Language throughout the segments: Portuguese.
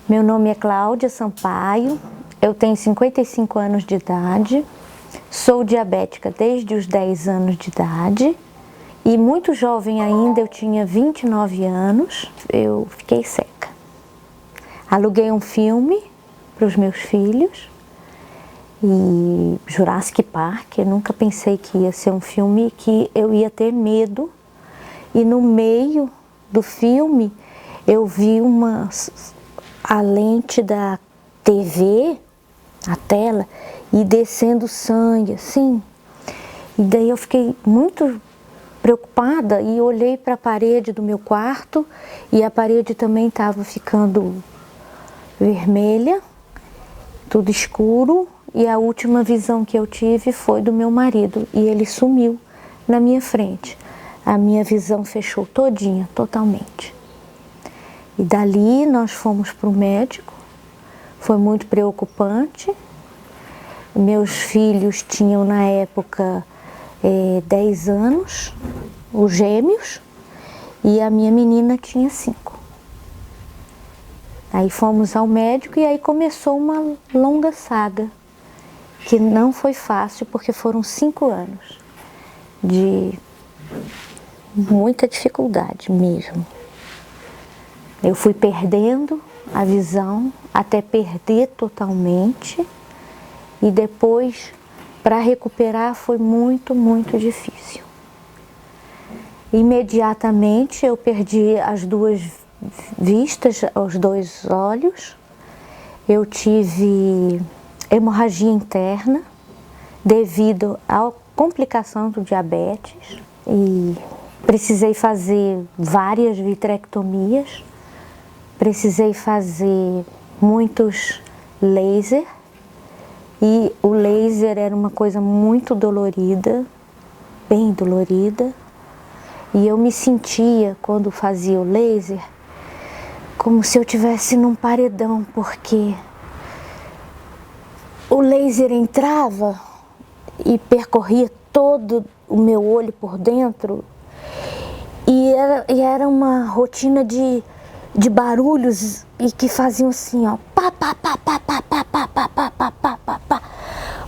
Meu nome é Cláudia Sampaio, eu tenho 55 anos de idade, sou diabética desde os 10 anos de idade e muito jovem ainda, eu tinha 29 anos, eu fiquei cega. Aluguei um filme para os meus filhos e Jurassic Park, eu nunca pensei que ia ser um filme que eu ia ter medo e no meio do filme eu vi a lente da TV, a tela, e descendo sangue, assim. E daí eu fiquei muito preocupada e olhei para a parede do meu quarto e a parede também estava ficando vermelha, tudo escuro, e a última visão que eu tive foi do meu marido e ele sumiu na minha frente. A minha visão fechou todinha, totalmente. E dali nós fomos para o médico, foi muito preocupante. Meus filhos tinham na época 10 anos, os gêmeos, e a minha menina tinha 5. Aí fomos ao médico e aí começou uma longa saga, que não foi fácil porque foram 5 anos de muita dificuldade mesmo. Eu fui perdendo a visão até perder totalmente e depois, para recuperar, foi muito, muito difícil. Imediatamente eu perdi as 2 vistas, os 2 olhos. Eu tive hemorragia interna devido à complicação do diabetes e precisei fazer várias vitrectomias. Precisei fazer muitos laser e o laser era uma coisa muito dolorida, bem dolorida. E eu me sentia, quando fazia o laser, como se eu estivesse num paredão, porque o laser entrava e percorria todo o meu olho por dentro e era uma rotina de barulhos e que faziam assim, ó, pá, pá, pá, pá, pá, pá, pá, pá, pá, pá, pá, pá, pá,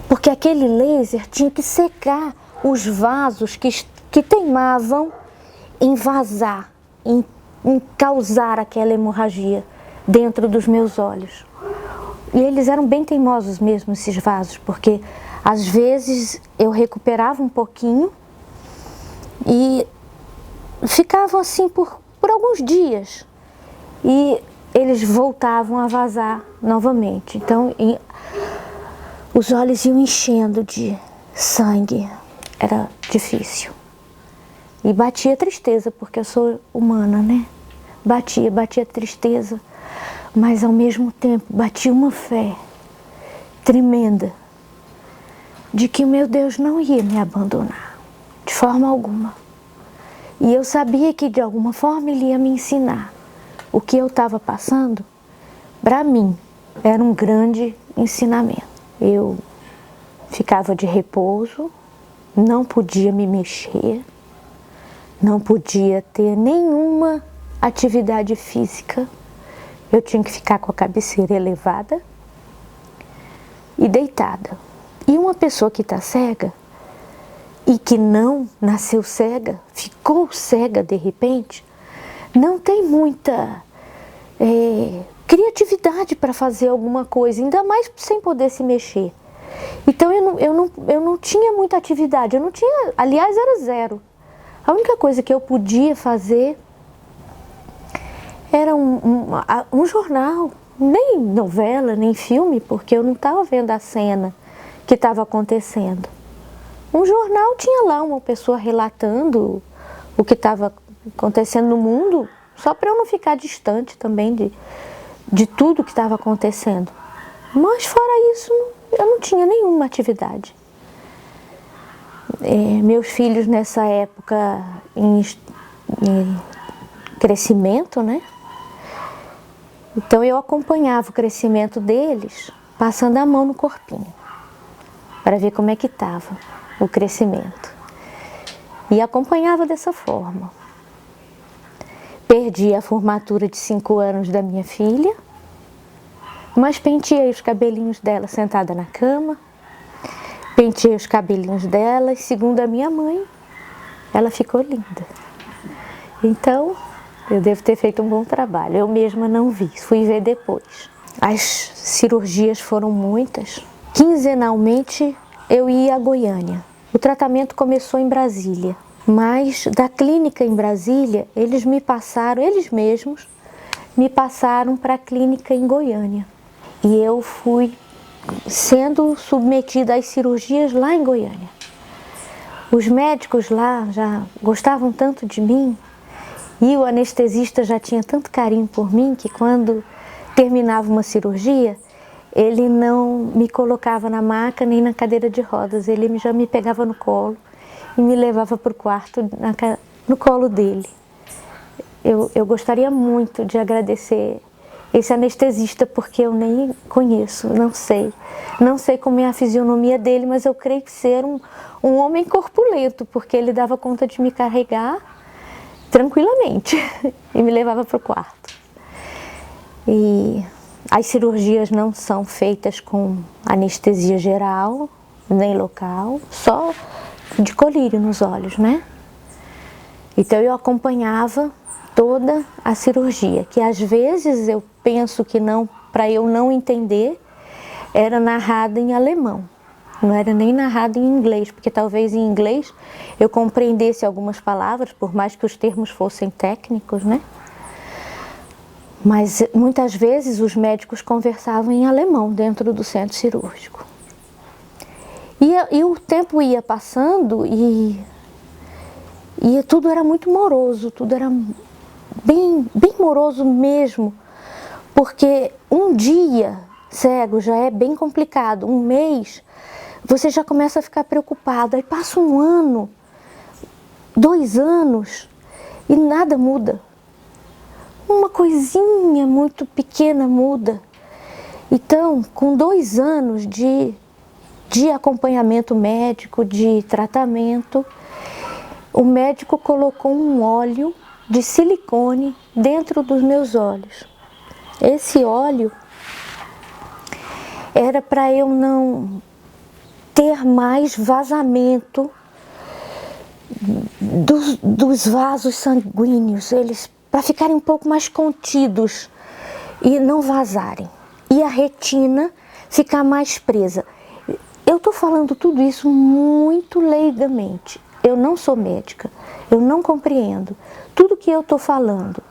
porque aquele laser tinha que secar os vasos que teimavam em vazar, em causar aquela hemorragia dentro dos meus olhos. E eles eram bem teimosos mesmo, esses vasos, porque às vezes eu recuperava um pouquinho e ficavam assim por alguns dias. E eles voltavam a vazar novamente. Então, os olhos iam enchendo de sangue. Era difícil. E batia tristeza, porque eu sou humana, né? Batia tristeza. Mas, ao mesmo tempo, batia uma fé tremenda de que o meu Deus não ia me abandonar, de forma alguma. E eu sabia que, de alguma forma, Ele ia me ensinar. O que eu estava passando, para mim, era um grande ensinamento. Eu ficava de repouso, não podia me mexer, não podia ter nenhuma atividade física. Eu tinha que ficar com a cabeceira elevada e deitada. E uma pessoa que está cega e que não nasceu cega, ficou cega de repente, não tem muita criatividade para fazer alguma coisa, ainda mais sem poder se mexer. Então eu não tinha muita atividade, eu não tinha, aliás, era 0. A única coisa que eu podia fazer era um jornal, nem novela, nem filme, porque eu não estava vendo a cena que estava acontecendo. Um jornal tinha lá uma pessoa relatando o que estava acontecendo no mundo, só para eu não ficar distante também de tudo que estava acontecendo. Mas fora isso, eu não tinha nenhuma atividade. Meus filhos nessa época em crescimento, né? Então eu acompanhava o crescimento deles, passando a mão no corpinho, para ver como é que estava o crescimento. E acompanhava dessa forma. Perdi a formatura de 5 anos da minha filha, Mas penteei os cabelinhos dela sentada na cama, penteei os cabelinhos dela e, segundo a minha mãe, ela ficou linda. Então, eu devo ter feito um bom trabalho. Eu mesma não vi, fui ver depois. As cirurgias foram muitas. Quinzenalmente eu ia a Goiânia. O tratamento começou em Brasília, mas da clínica em Brasília, eles mesmos me passaram para a clínica em Goiânia. E eu fui sendo submetida às cirurgias lá em Goiânia. Os médicos lá já gostavam tanto de mim e o anestesista já tinha tanto carinho por mim que quando terminava uma cirurgia, ele não me colocava na maca nem na cadeira de rodas, ele já me pegava no colo e me levava para o quarto no colo dele. Eu gostaria muito de agradecer esse anestesista, porque eu nem conheço, não sei como é a fisionomia dele, mas eu creio que ser um homem corpulento, porque ele dava conta de me carregar tranquilamente e me levava para o quarto. E as cirurgias não são feitas com anestesia geral, nem local, só de colírio nos olhos, né? Então eu acompanhava toda a cirurgia, que às vezes eu penso que não, para eu não entender, era narrada em alemão, não era nem narrada em inglês, porque talvez em inglês eu compreendesse algumas palavras, por mais que os termos fossem técnicos, né? Mas muitas vezes os conversavam em alemão dentro do centro cirúrgico. E o tempo ia passando e tudo era muito moroso, tudo era bem moroso mesmo, porque um dia cego já é bem complicado, um mês você já começa a ficar preocupado, aí passa um ano, 2 anos e nada muda. Uma coisinha muito pequena muda. Então, com 2 anos de acompanhamento médico, de tratamento, o médico colocou um óleo de silicone dentro dos meus olhos. Esse óleo era para eu não ter mais vazamento dos vasos sanguíneos, eles para ficarem um pouco mais contidos e não vazarem. E a retina ficar mais presa. Eu estou falando tudo isso muito leigamente. Eu não sou médica, eu não compreendo. Tudo que eu estou falando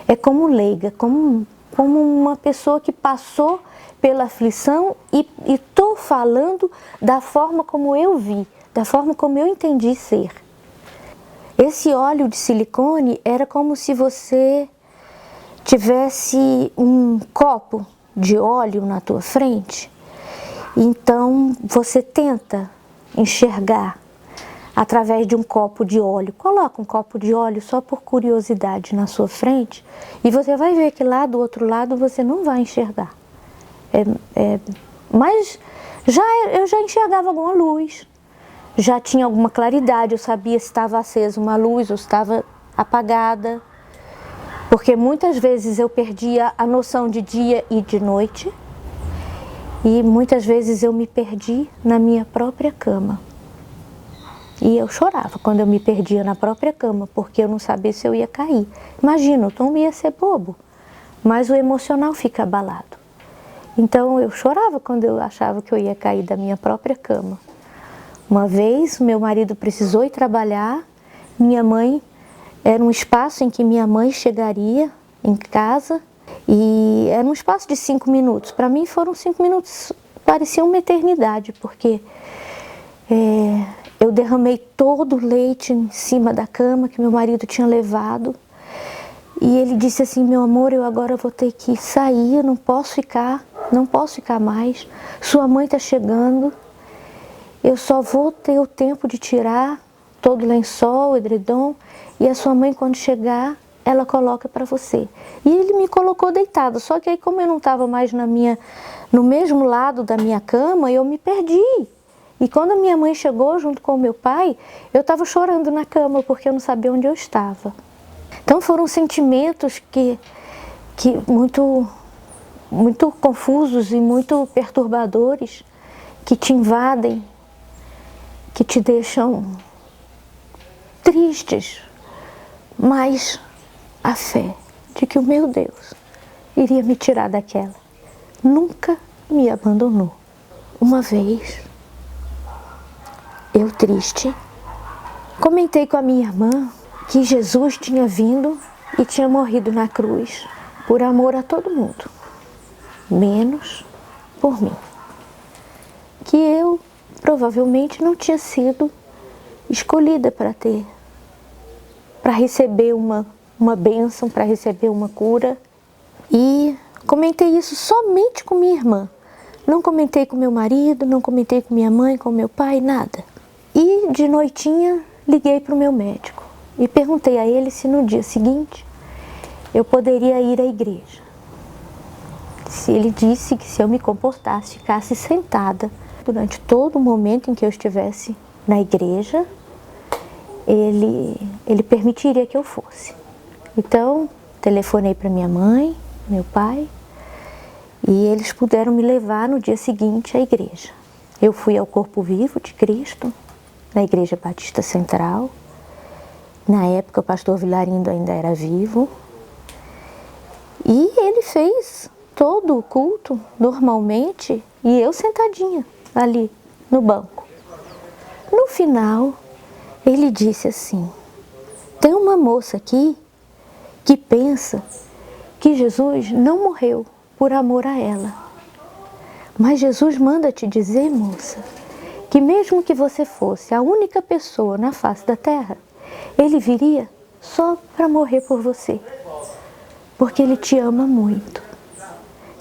é como leiga, como uma pessoa que passou pela aflição e estou falando da forma como eu vi, da forma como eu entendi ser. Esse óleo de silicone era como se você tivesse um copo de óleo na tua frente, então você tenta enxergar através de um copo de óleo. Coloca um copo de óleo só por curiosidade na sua frente e você vai ver que lá do outro lado você não vai enxergar. Mas eu já enxergava alguma luz, já tinha alguma claridade, eu sabia se estava acesa uma luz ou se estava apagada, porque muitas vezes eu perdia a noção de dia e de noite e muitas vezes eu me perdi na minha própria cama. E eu chorava quando eu me perdia na própria cama, porque eu não sabia se eu ia cair. Imagina, o Tom ia ser bobo, mas o emocional fica abalado. Então eu chorava quando eu achava que eu ia cair da minha própria cama. Uma vez, meu marido precisou ir trabalhar, era um espaço em que minha mãe chegaria em casa e era um espaço de 5 minutos. Para mim foram 5 minutos, parecia uma eternidade, porque eu derramei todo o leite em cima da cama que meu marido tinha levado. E ele disse assim: meu amor, eu agora vou ter que sair, eu não posso ficar mais. Sua mãe está chegando, eu só vou ter o tempo de tirar todo o lençol, o edredom, e a sua mãe, quando chegar, ela coloca para você. E ele me colocou deitado, só que aí como eu não estava mais no mesmo lado da minha cama, eu me perdi. E quando a minha mãe chegou junto com o meu pai, eu estava chorando na cama, porque eu não sabia onde eu estava. Então foram sentimentos que muito muito confusos e muito perturbadores, que te invadem, que te deixam tristes, mas a fé de que o meu Deus iria me tirar daquela nunca me abandonou. Uma vez, eu triste, comentei com a minha irmã que Jesus tinha vindo e tinha morrido na cruz por amor a todo mundo, menos por mim. Que eu provavelmente não tinha sido escolhida para receber uma bênção, para receber uma cura. E comentei isso somente com minha irmã. Não comentei com meu marido, não comentei com minha mãe, com meu pai, nada. E de noitinha liguei para o meu médico e perguntei a ele se no dia seguinte eu poderia ir à igreja. Se ele disse que se eu me comportasse, ficasse sentada durante todo o momento em que eu estivesse na igreja, ele permitiria que eu fosse. Então, telefonei para minha mãe, meu pai, e eles puderam me levar no dia seguinte à igreja. Eu fui ao Corpo Vivo de Cristo, na Igreja Batista Central. Na época o pastor Vilarindo ainda era vivo. E ele fez todo o culto normalmente e eu sentadinha ali no banco. No final, ele disse assim: tem uma moça aqui que pensa que Jesus não morreu por amor a ela. Mas Jesus manda te dizer, moça, que mesmo que você fosse a única pessoa na face da terra, ele viria só para morrer por você, porque ele te ama muito.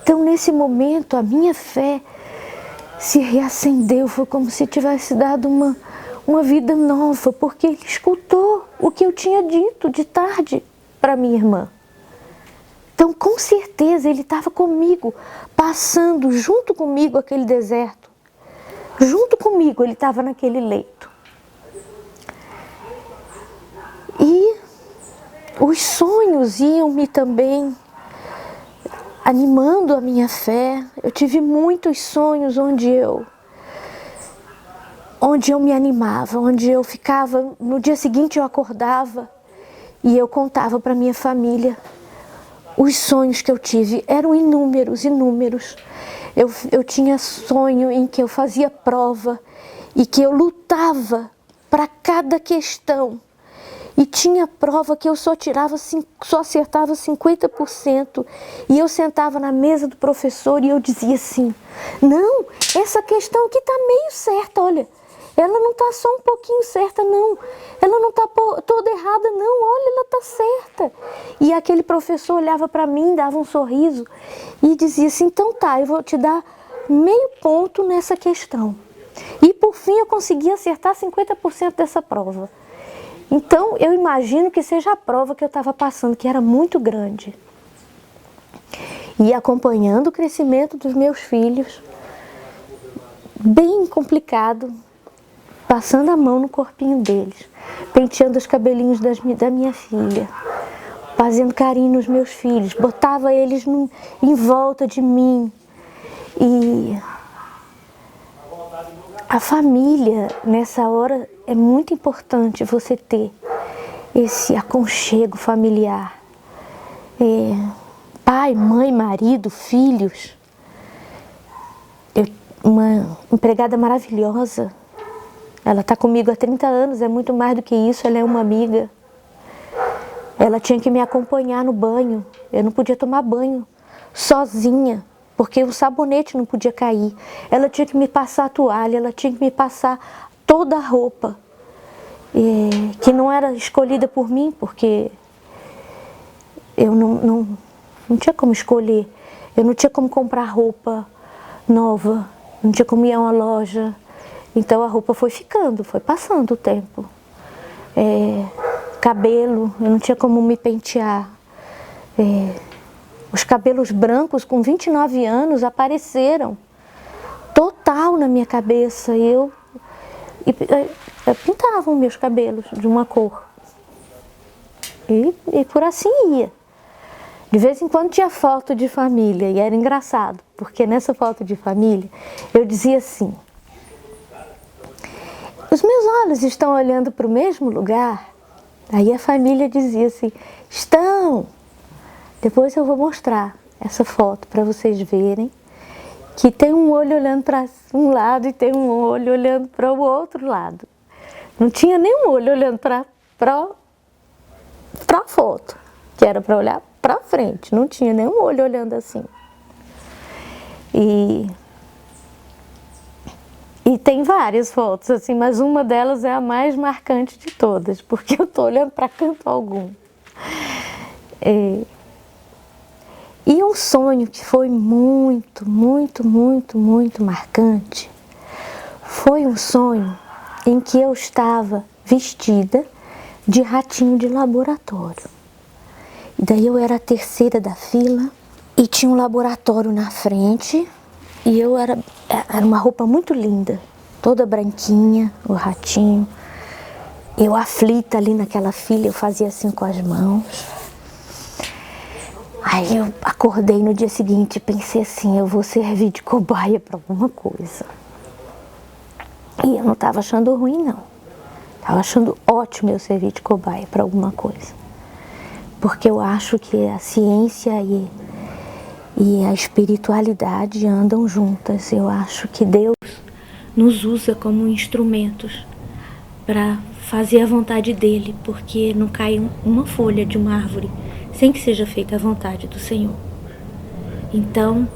Então, nesse momento, a minha fé se reacendeu, foi como se tivesse dado uma vida nova, porque ele escutou o que eu tinha dito de tarde para minha irmã. Então, com certeza, ele estava comigo, passando junto comigo aquele deserto. Junto comigo, ele estava naquele leito. E os sonhos iam-me também animando a minha fé. Eu tive muitos sonhos onde eu me animava, onde eu ficava, no dia seguinte eu acordava e eu contava para minha família. Os sonhos que eu tive eram inúmeros. Eu tinha sonho em que eu fazia prova e que eu lutava para cada questão. E tinha prova que eu só acertava 50%. E eu sentava na mesa do professor e eu dizia assim: não, essa questão aqui está meio certa, olha. Ela não está só um pouquinho certa, não. Ela não está toda errada, não. Olha, ela está certa. E aquele professor olhava para mim, dava um sorriso e dizia assim: então tá, eu vou te dar meio ponto nessa questão. E por fim eu consegui acertar 50% dessa prova. Então eu imagino que seja a prova que eu estava passando, que era muito grande. E acompanhando o crescimento dos meus filhos, bem complicado, passando a mão no corpinho deles, penteando os cabelinhos da minha filha, fazendo carinho nos meus filhos, botava eles em volta de mim. E a família, nessa hora, é muito importante você ter esse aconchego familiar. Pai, mãe, marido, filhos. Uma empregada maravilhosa. Ela está comigo há 30 anos, é muito mais do que isso, ela é uma amiga. Ela tinha que me acompanhar no banho, eu não podia tomar banho sozinha, porque o sabonete não podia cair. Ela tinha que me passar a toalha, ela tinha que me passar toda a roupa, que não era escolhida por mim, porque eu não tinha como escolher. Eu não tinha como comprar roupa nova, não tinha como ir a uma loja. Então a roupa foi ficando, foi passando o tempo. Cabelo, eu não tinha como me pentear. Os cabelos brancos com 29 anos apareceram total na minha cabeça. Eu pintava meus cabelos de uma cor. E por assim ia. De vez em quando tinha foto de família e era engraçado, porque nessa foto de família eu dizia assim: os meus olhos estão olhando para o mesmo lugar? Aí a família dizia assim: estão! Depois eu vou mostrar essa foto para vocês verem que tem um olho olhando para um lado e tem um olho olhando para o outro lado. Não tinha nenhum olho olhando para a foto, que era para olhar para frente, não tinha nenhum olho olhando assim. E tem várias fotos assim, mas uma delas é a mais marcante de todas, porque eu estou olhando para canto algum. E um sonho que foi muito, muito, muito, muito marcante foi um sonho em que eu estava vestida de ratinho de laboratório. E daí eu era a terceira da fila e tinha um laboratório na frente e eu era uma roupa muito linda, toda branquinha, o ratinho. Eu aflita ali naquela fila, eu fazia assim com as mãos. Aí eu acordei no dia seguinte e pensei assim: eu vou servir de cobaia para alguma coisa. E eu não estava achando ruim, não. Estava achando ótimo eu servir de cobaia para alguma coisa. Porque eu acho que a ciência e a espiritualidade andam juntas. Eu acho que Deus nos usa como instrumentos para fazer a vontade dele, porque não cai uma folha de uma árvore sem que seja feita a vontade do Senhor. Então,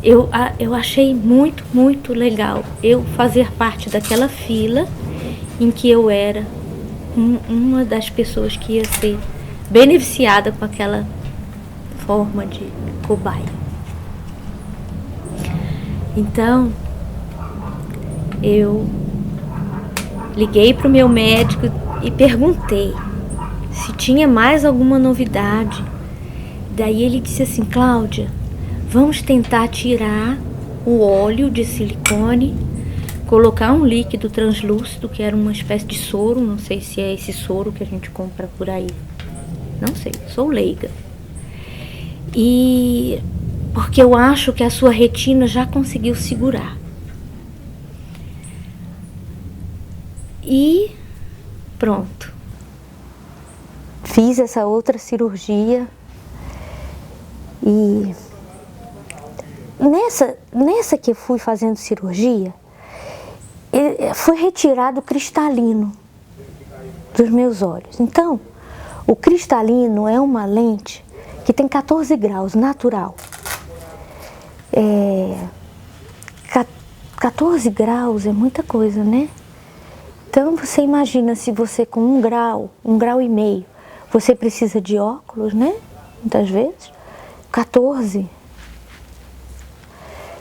eu achei muito, muito legal eu fazer parte daquela fila em que eu era uma das pessoas que ia ser beneficiada com aquela forma de cobaia. Então, eu liguei para o meu médico e perguntei se tinha mais alguma novidade. Daí ele disse assim: Cláudia, vamos tentar tirar o óleo de silicone, colocar um líquido translúcido, que era uma espécie de soro, não sei se é esse soro que a gente compra por aí, não sei, sou leiga. E porque eu acho que a sua retina já conseguiu segurar. E pronto. Fiz essa outra cirurgia e nessa que eu fui fazendo cirurgia, foi retirado o cristalino dos meus olhos. Então, o cristalino é uma lente que tem 14 graus, natural. 14 graus é muita coisa, né? Então, você imagina se você com 1 grau e meio, você precisa de óculos, né? Muitas vezes. 14.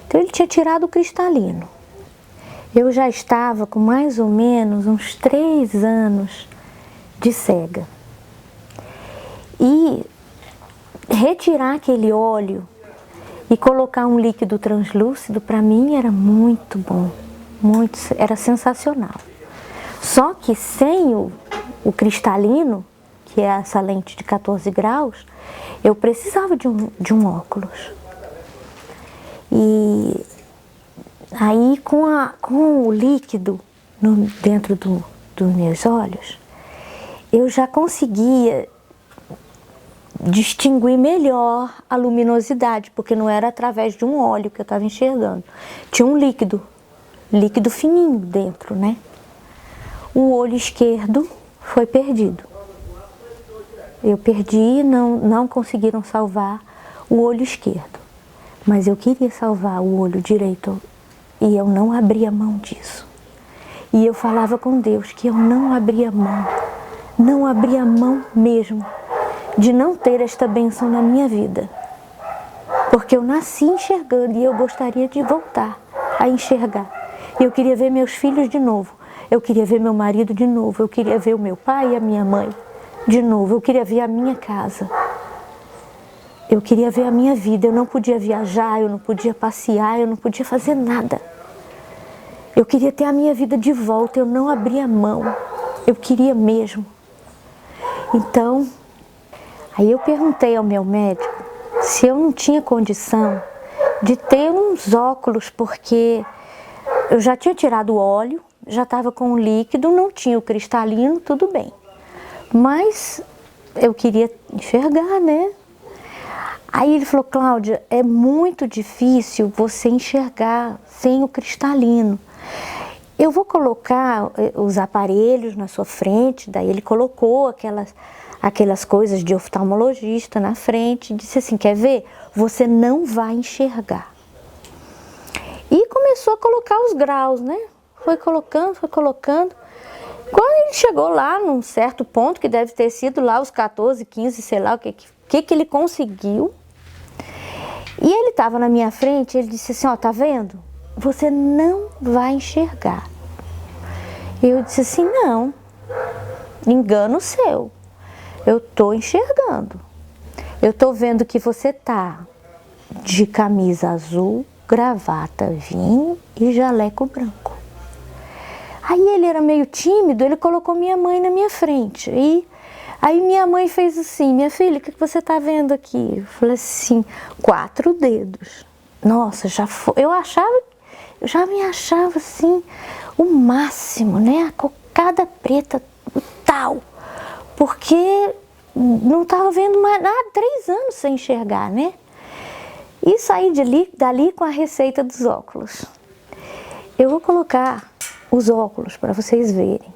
Então, ele tinha tirado o cristalino. Eu já estava com mais ou menos uns 3 anos de cega. E retirar aquele óleo e colocar um líquido translúcido, para mim era muito bom, era sensacional. Só que sem o cristalino, que é essa lente de 14 graus, eu precisava de um óculos. E aí com o líquido dentro dos meus olhos, eu já conseguia distinguir melhor a luminosidade, porque não era através de um óleo que eu estava enxergando. Tinha um líquido fininho dentro, né? O olho esquerdo foi perdido. Eu perdi, não conseguiram salvar o olho esquerdo. Mas eu queria salvar o olho direito e eu não abria mão disso. E eu falava com Deus que eu não abria mão mesmo de não ter esta bênção na minha vida. Porque eu nasci enxergando e eu gostaria de voltar a enxergar. Eu queria ver meus filhos de novo. Eu queria ver meu marido de novo. Eu queria ver o meu pai e a minha mãe de novo. Eu queria ver a minha casa. Eu queria ver a minha vida. Eu não podia viajar, eu não podia passear, eu não podia fazer nada. Eu queria ter a minha vida de volta. Eu não abria mão. Eu queria mesmo. Então, Aí eu perguntei ao meu médico se eu não tinha condição de ter uns óculos, porque eu já tinha tirado o óleo, já estava com o líquido, não tinha o cristalino, tudo bem. Mas eu queria enxergar, né? Aí ele falou, Cláudia, é muito difícil você enxergar sem o cristalino. Eu vou colocar os aparelhos na sua frente. Daí ele colocou aquelas coisas de oftalmologista na frente e disse assim, quer ver? Você não vai enxergar. E começou a colocar os graus, né? Foi colocando, foi colocando. Quando ele chegou lá num certo ponto, que deve ter sido lá os 14, 15, sei lá o que ele conseguiu. E ele estava na minha frente, ele disse assim, ó, tá vendo? Você não vai enxergar. E eu disse assim, não, engano seu. Eu tô enxergando. Eu tô vendo que você tá de camisa azul, gravata vinho e jaleco branco. Aí ele era meio tímido, ele colocou minha mãe na minha frente. E aí minha mãe fez assim, minha filha, o que você tá vendo aqui? Eu falei assim, 4 dedos. Nossa, já foi. Eu já me achava assim, o máximo, né? A cocada preta, tal. Porque não estava vendo mais nada, 3 anos sem enxergar, né? E saí dali com a receita dos óculos. Eu vou colocar os óculos para vocês verem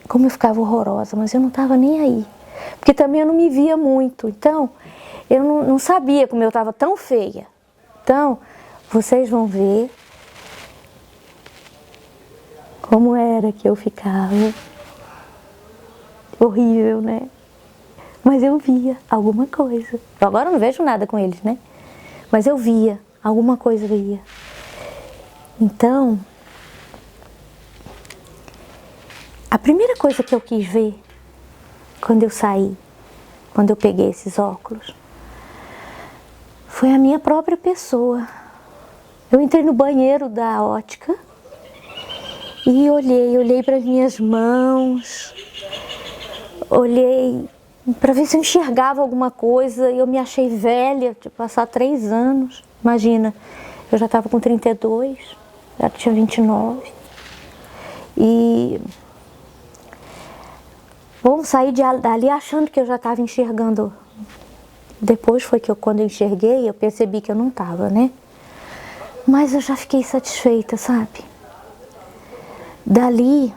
como eu ficava horrorosa, mas eu não estava nem aí. Porque também eu não me via muito, então eu não sabia como eu estava tão feia. Então, vocês vão ver como era que eu ficava. Horrível, né? Mas eu via alguma coisa. Agora eu não vejo nada com eles, né? Mas eu via, alguma coisa via. Então, a primeira coisa que eu quis ver, quando eu saí, quando eu peguei esses óculos, foi a minha própria pessoa. Eu entrei no banheiro da ótica e olhei para as minhas mãos, olhei para ver se eu enxergava alguma coisa. E eu me achei velha, de passar 3 anos. Imagina, eu já estava com 32, já tinha 29. E bom, saí dali achando que eu já estava enxergando. Depois foi que quando eu enxerguei, eu percebi que eu não estava, né? Mas eu já fiquei satisfeita, sabe? Dali,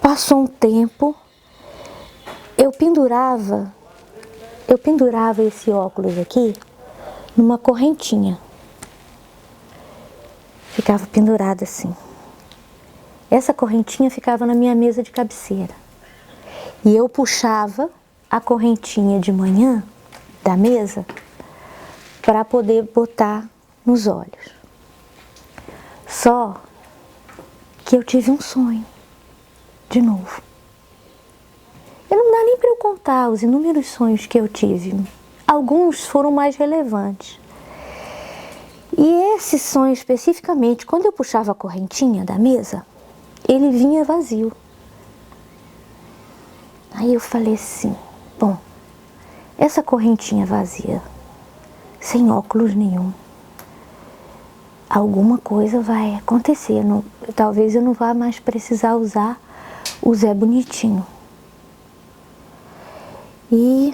passou um tempo, eu pendurava esse óculos aqui numa correntinha. Ficava pendurada assim. Essa correntinha ficava na minha mesa de cabeceira. E eu puxava a correntinha de manhã da mesa para poder botar nos olhos. Só que eu tive um sonho, de novo. E não dá nem para eu contar os inúmeros sonhos que eu tive. Alguns foram mais relevantes. E esse sonho especificamente, quando eu puxava a correntinha da mesa, ele vinha vazio. Aí eu falei assim, bom, essa correntinha vazia, sem óculos nenhum, alguma coisa vai acontecer. Talvez eu não vá mais precisar usar o Zé Bonitinho. E,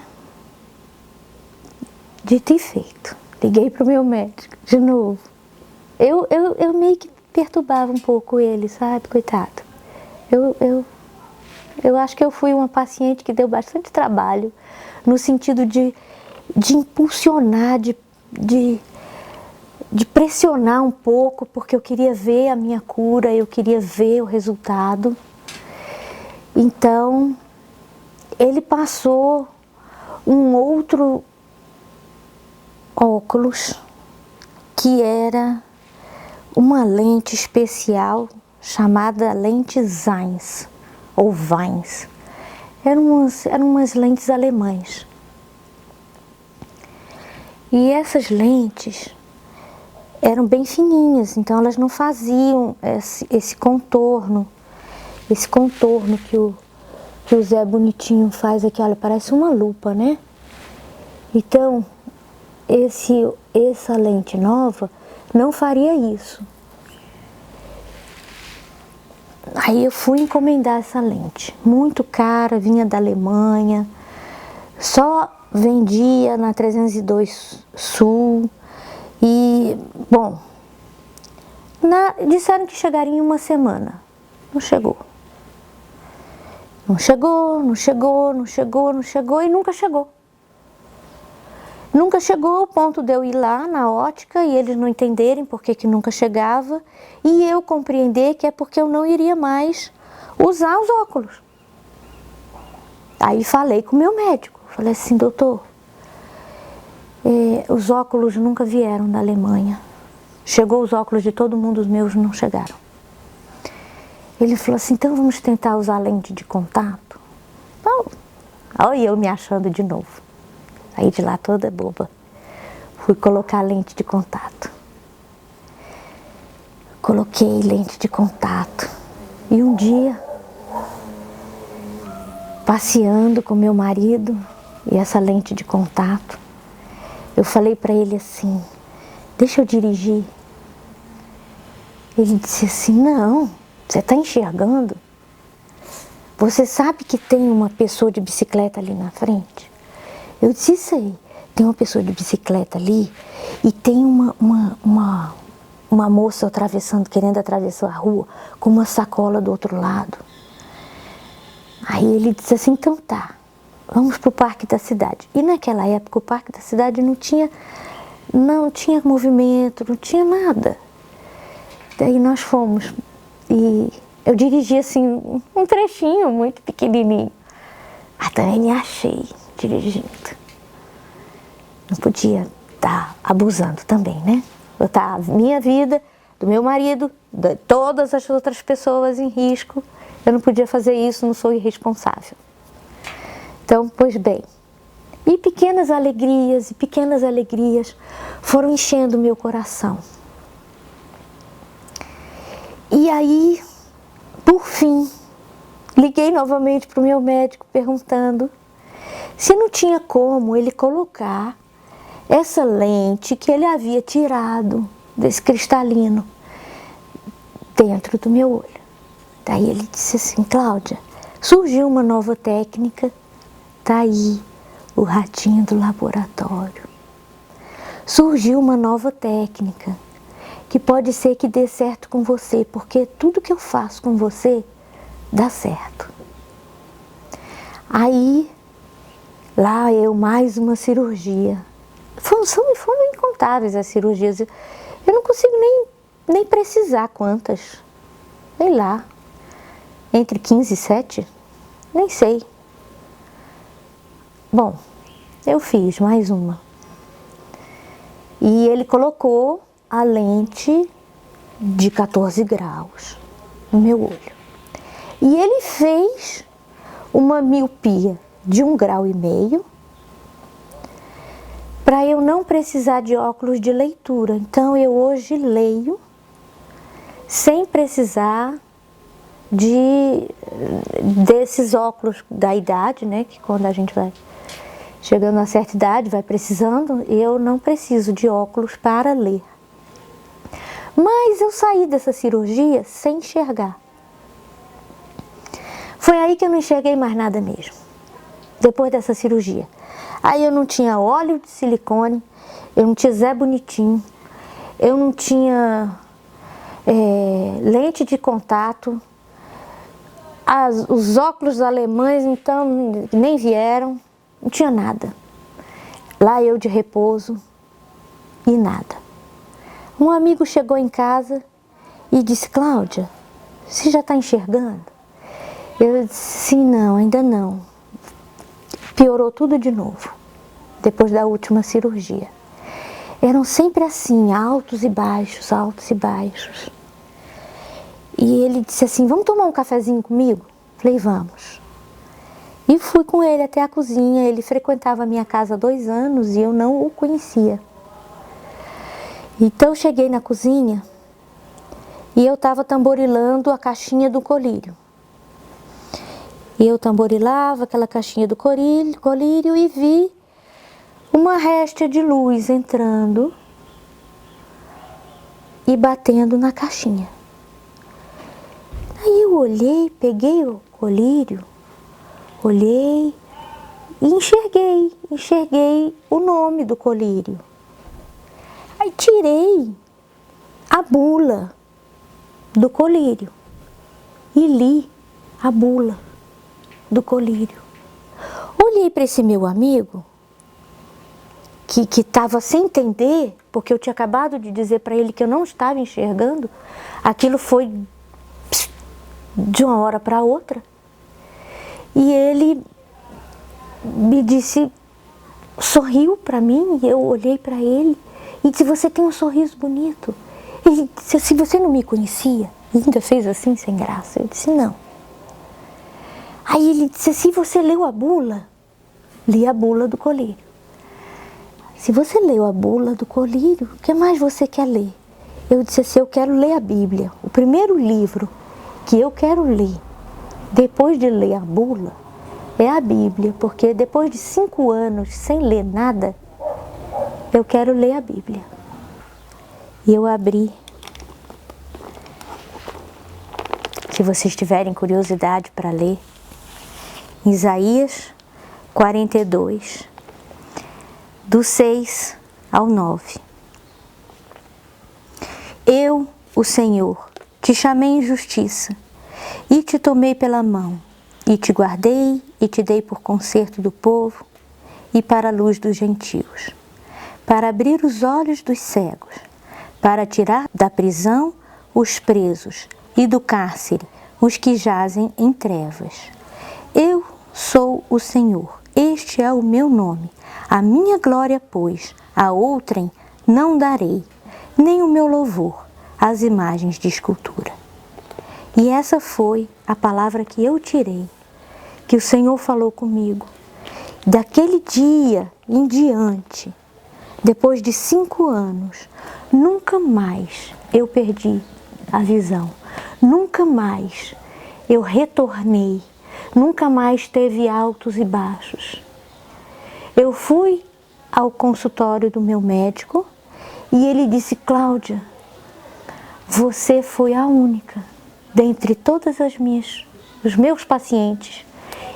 dito e feito, liguei para o meu médico de novo. Eu meio que perturbava um pouco ele, sabe, coitado. Eu acho que eu fui uma paciente que deu bastante trabalho, no sentido de impulsionar, de pressionar um pouco, porque eu queria ver a minha cura, eu queria ver o resultado. Então, ele passou um outro óculos, que era uma lente especial chamada lente Zeiss, ou Vines. Eram umas lentes alemãs. E essas lentes eram bem fininhas, então elas não faziam esse contorno que o Zé Bonitinho faz aqui, olha, parece uma lupa, né? Então, essa lente nova não faria isso. Aí eu fui encomendar essa lente, muito cara, vinha da Alemanha, só vendia na 302 Sul e, bom, disseram que chegaria em uma semana, não chegou. Não chegou, não chegou, não chegou, não chegou e nunca chegou. Nunca chegou ao ponto de eu ir lá na ótica e eles não entenderem por que nunca chegava e eu compreender que é porque eu não iria mais usar os óculos. Aí falei com o meu médico, falei assim, doutor, os óculos nunca vieram da Alemanha. Chegou os óculos de todo mundo, os meus não chegaram. Ele falou assim, então vamos tentar usar lente de contato? Então, olha eu me achando de novo. Aí de lá toda boba, fui colocar lente de contato. Coloquei lente de contato. E um dia, passeando com meu marido e essa lente de contato, eu falei para ele assim, deixa eu dirigir. Ele disse assim, não, você está enxergando? Você sabe que tem uma pessoa de bicicleta ali na frente? Eu disse, isso aí, tem uma pessoa de bicicleta ali e tem uma moça querendo atravessar a rua com uma sacola do outro lado. Aí ele disse assim, então tá, vamos para o Parque da Cidade. E naquela época o Parque da Cidade não tinha movimento, não tinha nada. Daí nós fomos e eu dirigi assim um trechinho muito pequenininho. Mas também me achei dirigindo. Não podia estar abusando também, né? Botar a minha vida, do meu marido, de todas as outras pessoas em risco. Eu não podia fazer isso, não sou irresponsável. Então, pois bem. E pequenas alegrias foram enchendo o meu coração. E aí, por fim, liguei novamente para o meu médico perguntando se não tinha como ele colocar essa lente que ele havia tirado desse cristalino dentro do meu olho. Daí ele disse assim, Cláudia, surgiu uma nova técnica, tá aí o ratinho do laboratório. Surgiu uma nova técnica que pode ser que dê certo com você, porque tudo que eu faço com você dá certo. Aí, lá eu, mais uma cirurgia. Foram incontáveis as cirurgias. Eu não consigo nem precisar quantas. Sei lá. Entre 15 e 7? Nem sei. Bom, eu fiz mais uma. E ele colocou a lente de 14 graus no meu olho. E ele fez uma miopia de 1,5 graus para eu não precisar de óculos de leitura. Então eu hoje leio sem precisar desses óculos da idade, né? Que quando a gente vai chegando a certa idade, vai precisando, eu não preciso de óculos para ler. Mas eu saí dessa cirurgia sem enxergar. Foi aí que eu não enxerguei mais nada mesmo, depois dessa cirurgia. Aí eu não tinha óleo de silicone, eu não tinha Zé Bonitinho, eu não tinha lente de contato, os óculos alemães então nem vieram, não tinha nada. Lá eu de repouso e nada. Um amigo chegou em casa e disse, Cláudia, você já está enxergando? Eu disse, sim, não, ainda não. Piorou tudo de novo, depois da última cirurgia. Eram sempre assim, altos e baixos, altos e baixos. E ele disse assim, vamos tomar um cafezinho comigo? Falei, vamos. E fui com ele até a cozinha, ele frequentava a minha casa há 2 anos e eu não o conhecia. Então eu cheguei na cozinha e eu estava tamborilando a caixinha do colírio. E eu tamborilava aquela caixinha do colírio e vi uma réstia de luz entrando e batendo na caixinha. Aí eu olhei, peguei o colírio, olhei e enxerguei o nome do colírio. Aí tirei a bula do colírio e li a bula do colírio. Olhei para esse meu amigo que estava sem entender, porque eu tinha acabado de dizer para ele que eu não estava enxergando. Aquilo foi de uma hora para outra. E ele me disse, sorriu para mim, e eu olhei para ele e disse: você tem um sorriso bonito. Ele disse: se você não me conhecia, e ainda fez assim sem graça. Eu disse: não. Aí ele disse: se você leu a bula, li a bula do colírio. Se você leu a bula do colírio, o que mais você quer ler? Eu disse assim: eu quero ler a Bíblia. O primeiro livro que eu quero ler, depois de ler a bula, é a Bíblia, porque depois de 5 anos sem ler nada, eu quero ler a Bíblia. E eu abri. Se vocês tiverem curiosidade para ler, Isaías 42, do 6 ao 9. Eu, o Senhor, te chamei em justiça, e te tomei pela mão, e te guardei, e te dei por conserto do povo, e para a luz dos gentios, para abrir os olhos dos cegos, para tirar da prisão os presos, e do cárcere os que jazem em trevas. Eu sou o Senhor, este é o meu nome. A minha glória, pois, a outrem não darei, nem o meu louvor às imagens de escultura. E essa foi a palavra que eu tirei, que o Senhor falou comigo. Daquele dia em diante, depois de 5 anos, nunca mais eu perdi a visão, nunca mais eu retornei, nunca mais teve altos e baixos. Eu fui ao consultório do meu médico e ele disse: Cláudia, você foi a única dentre todas os meus pacientes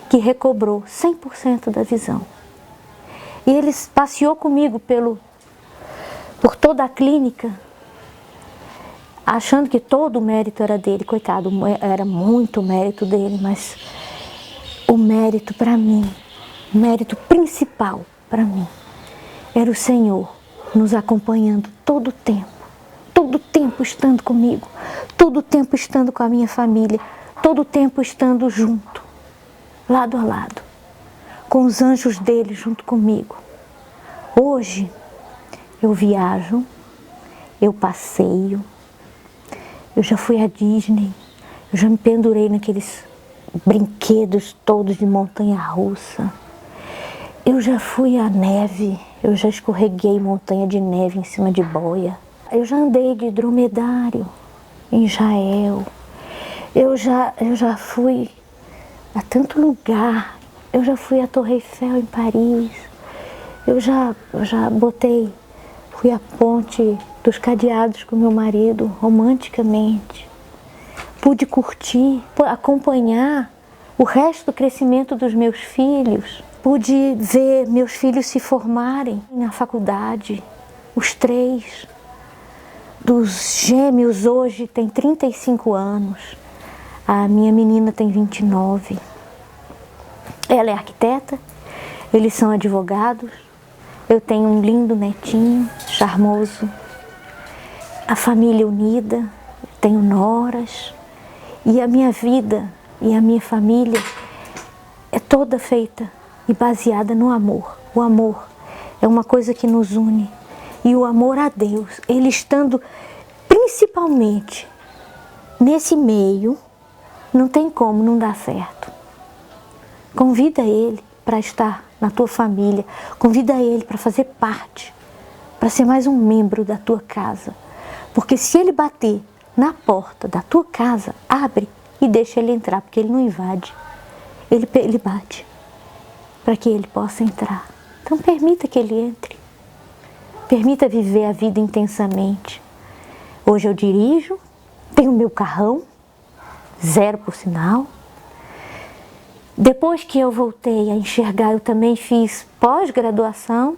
que recobrou 100% da visão. E ele passeou comigo por toda a clínica, achando que todo o mérito era dele. Coitado, era muito mérito dele, mas o mérito para mim, o mérito principal para mim, era o Senhor nos acompanhando todo o tempo estando comigo, todo o tempo estando com a minha família, todo o tempo estando junto, lado a lado, com os anjos dele junto comigo. Hoje eu viajo, eu passeio, eu já fui à Disney, eu já me pendurei naqueles brinquedos todos de montanha-russa. Eu já fui à neve, eu já escorreguei montanha de neve em cima de boia. Eu já andei de dromedário em Israel. Eu já fui a tanto lugar. Eu já fui à Torre Eiffel em Paris. Eu já fui à Ponte dos Cadeados com meu marido, romanticamente. Pude curtir, acompanhar o resto do crescimento dos meus filhos. Pude ver meus filhos se formarem na faculdade, os 3. Dos gêmeos hoje têm 35 anos, a minha menina tem 29. Ela é arquiteta, eles são advogados, eu tenho um lindo netinho, charmoso. A família unida, tenho noras, e a minha vida e a minha família é toda feita e baseada no amor. O amor é uma coisa que nos une. E o amor a Deus, Ele estando principalmente nesse meio, não tem como não dar certo. Convida Ele para estar na tua família, convida Ele para fazer parte, para ser mais um membro da tua casa. Porque se Ele bater na porta da tua casa, abre e deixa Ele entrar, porque Ele não invade. ele bate para que ele possa entrar. Então permita que ele entre. Permita viver a vida intensamente. Hoje eu dirijo, tenho meu carrão, 0 por sinal. Depois que eu voltei a enxergar, eu também fiz pós-graduação.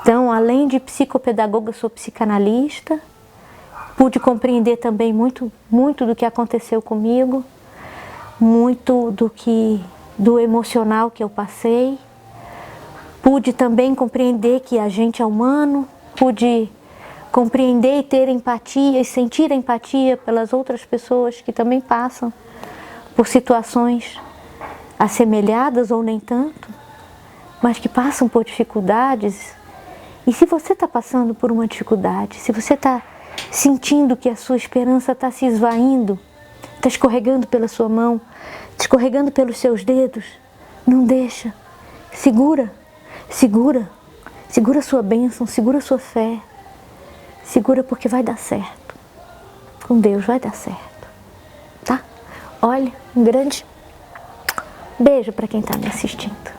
Então, além de psicopedagoga, eu sou psicanalista. Pude compreender também muito do que aconteceu comigo, muito do emocional que eu passei. Pude também compreender que a gente é humano, pude compreender e ter empatia e sentir empatia pelas outras pessoas que também passam por situações assemelhadas ou nem tanto, mas que passam por dificuldades. E se você está passando por uma dificuldade, se você está sentindo que a sua esperança está se esvaindo, está escorregando pela sua mão, escorregando pelos seus dedos, não deixa, segura a sua bênção, segura a sua fé, segura porque vai dar certo, com Deus vai dar certo, tá? Olha, um grande beijo para quem está me assistindo.